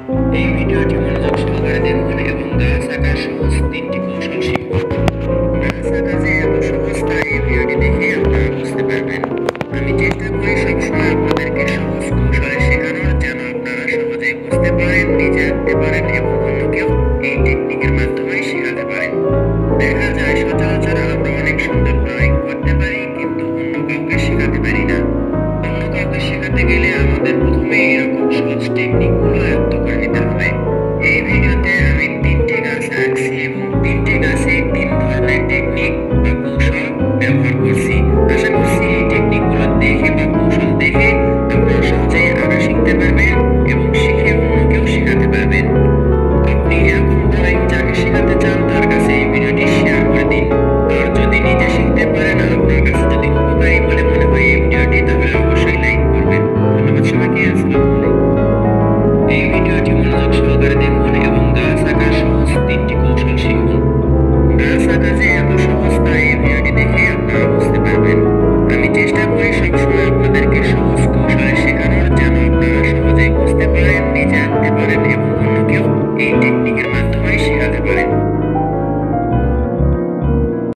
এই ভিডিওটি মনোযোগ সহকারে দেখুন এবং গাছ আঁকার সহজ 3টি কৌশল শিখুন। গাছ আঁকা যে এত সহজ তা এই ভিডিওটি দেখে আপনারা বুঝতে পারবেন। আমি চেষ্টা করি সবসময় আপনাদেরকে সহজ কৌশলে শেখানোর, যেন আপনারা সহজেই বুঝতে পারেন, নিজে আঁকতে পারেন এবং অন্যকেও এই টেকনিকের মাধ্যমে শেখাতে পারেন। দেখা যায় সচরাচর আমরা অনেক সুন্দর ড্রয়িং করতে পারি, কিন্তু অন্য কাউকে শেখাতে পারি না। অন্য কাউকে শেখাতে গেলে আমাদের প্রথমে এরকম সহজ টেকনিকগুলো আয়ত্ত করে নিতে হবে। এই ভিডিওতে আমি 3টি গাছ আঁকছি এবং 3টি গাছে 3 ধরনের টেকনিক বা কৌশল ব্যবহার করছি। আশা করছি এই টেকনিকগুলো দেখে বা কৌশল দেখে আপনারা সহজেই আঁকা শিখতে পারবেন এবং শিখে অন্যকেও শেখাতে পারবেন। আপনি এরকম ড্রয়িং যাকে শেখাতে চান তার কাছে এই ভিডিওটি শেয়ার করে দিন। আর যদি নিজে শিখতে পারেন আর আপনার কাছে যদি উপকারী বলে মনে হয় এই ভিডিওটি, তাহলে অবশ্যই লাইক করবেন। ধন্যবাদ সবাইকে। আসসালামু আলাইকুম। এই ভিডিওটি মনোযোগ সহকারে দেখুন এবং গাছ আঁকার সহজ 3টি কৌশল শিখুন।